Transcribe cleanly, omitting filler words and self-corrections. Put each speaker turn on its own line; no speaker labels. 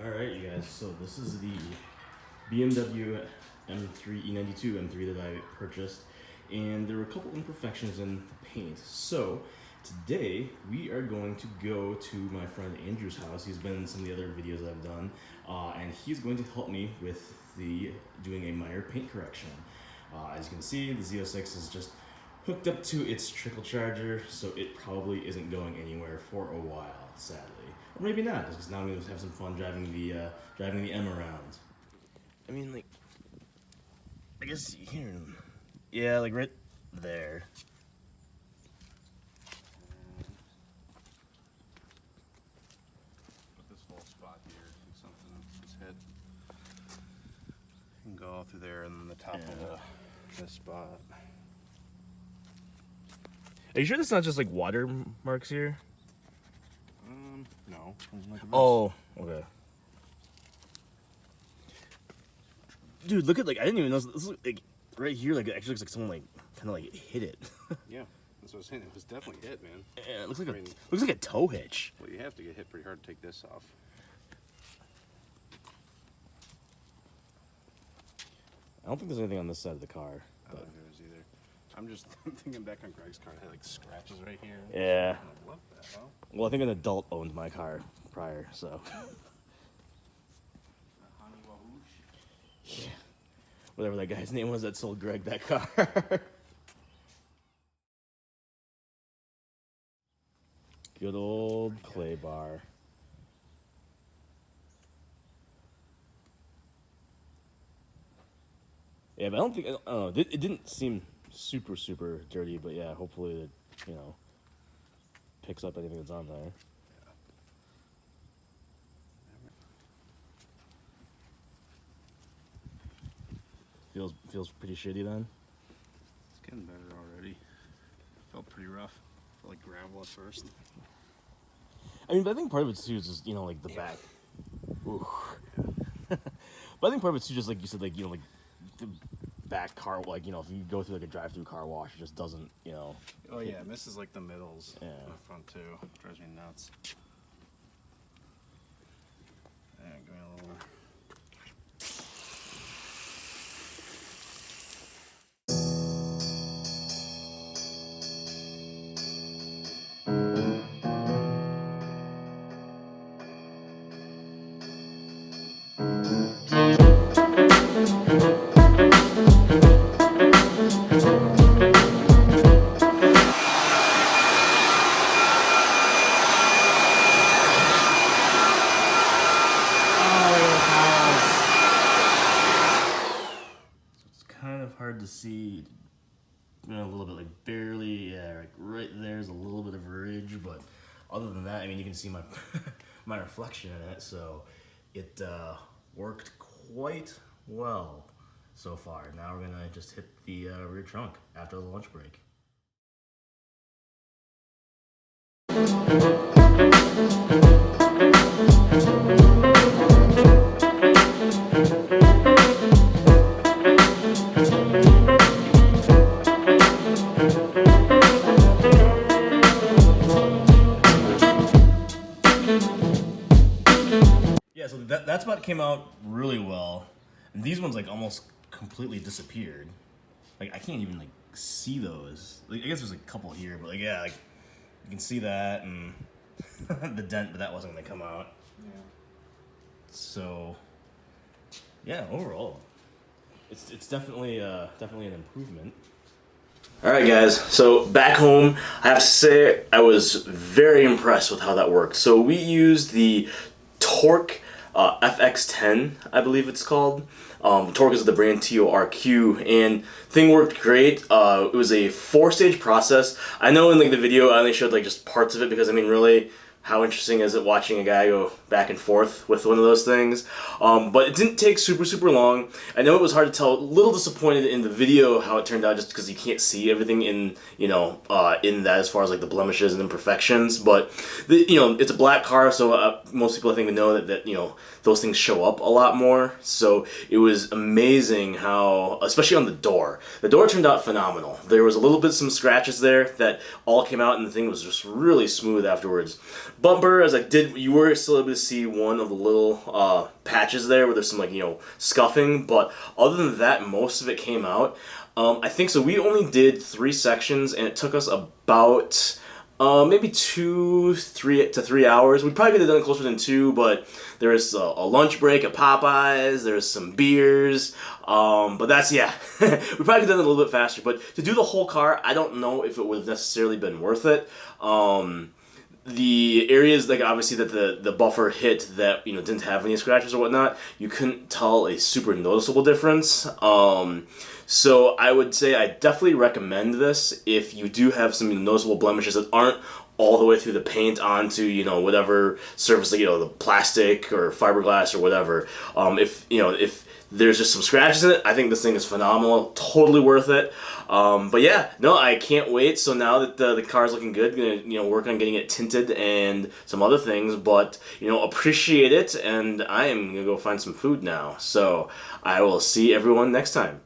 Alright, you guys, so this is the BMW M3 E92 M3 that I purchased, and there were a couple imperfections in the paint. So today we are going to go to my friend Andrew's house. He's been in some of the other videos I've done, and he's going to help me with doing a minor paint correction. As you can see, the Z06 is just hooked up to its trickle charger, so it probably isn't going anywhere for a while, sadly. Or maybe not, because now I'm going to have some fun driving the M around. I mean, like, I guess here, yeah, like right there.
Put this whole spot here, do something with his head. You can go all through there and then the top of this spot.
Are you sure that's not just like watermarks here?
No. Like
oh, okay. Dude, look at, like, I didn't even know this look like right here, like it actually looks like someone like kind of like hit it.
Yeah, that's what I was saying. It was definitely hit, man.
Yeah, it looks like looks like a toe hitch.
Well, you have to get hit pretty hard to take this off.
I don't think there's anything on this side of the car.
I don't think there is either. I'm just thinking back on Greg's car. It had like scratches right here.
Yeah.
I'm like, what the hell?
Well, I think an adult owned my car prior, so. Yeah. Whatever that guy's name was that sold Greg that car. Good old clay bar. Yeah, but I don't think, I don't know, it didn't seem super dirty, but yeah, hopefully it, you know, picks up anything that's on there. Feels pretty shitty then.
It's getting better already. Felt pretty rough. Felt like gravel at first.
I mean, but I think part of it too is just, you know, like the back. Ooh. Yeah. But I think part of it too, just like you said, like, you know, like the back car, like, you know, if you go through like a drive-through car wash, it just doesn't, you know.
Oh yeah, it misses like the middles.
Yeah.
In the front too. Drives me nuts. Yeah, give me a little.
Hard to see, you know, a little bit, like barely, yeah, like right there's a little bit of ridge, but other than that, I mean, you can see my my reflection in it, so it worked quite well so far. Now we're gonna just hit the rear trunk after the lunch break. Yeah, so that spot came out really well, and these ones like almost completely disappeared. Like I can't even like see those. Like, I guess there's a couple here, but like yeah, like you can see that and the dent, but that wasn't gonna come out.
Yeah.
So yeah, overall, it's definitely definitely an improvement. All right, guys. So back home, I have to say I was very impressed with how that worked. So we used the Torq FX10, I believe it's called. Torq is the brand, Torq, and thing worked great. It was a 4-stage process. I know in like the video I only showed like just parts of it because I mean really, how interesting is it watching a guy go back and forth with one of those things? But it didn't take super long. I know it was hard to tell. A little disappointed in the video how it turned out, just because you can't see everything in, you know, in that as far as like the blemishes and imperfections. But you know, it's a black car, so most people I think know that you know those things show up a lot more. So it was amazing how, especially on the door turned out phenomenal. There was a little bit some scratches there that all came out, and the thing was just really smooth afterwards. Bumper, as I did, you were still able to see one of the little patches there where there's some, like, you know, scuffing, but other than that, most of it came out. I think so. We only did 3 sections, and it took us about maybe 3 hours. We probably could have done it closer than 2, but there was a lunch break at Popeyes. There's some beers. But that's, yeah. We probably could have done it a little bit faster. But to do the whole car, I don't know if it would have necessarily been worth it. The areas, like, obviously that the buffer hit that, you know, didn't have any scratches or whatnot, you couldn't tell a super noticeable difference. So I would say I definitely recommend this if you do have some noticeable blemishes that aren't all the way through the paint onto, you know, whatever surface, like, you know, the plastic or fiberglass or whatever. If there's just some scratches in it, I think this thing is phenomenal. Totally worth it. But yeah, no, I can't wait. So now that the car's looking good, I'm gonna, you know, work on getting it tinted and some other things. But, you know, appreciate it, and I am gonna go find some food now. So I will see everyone next time.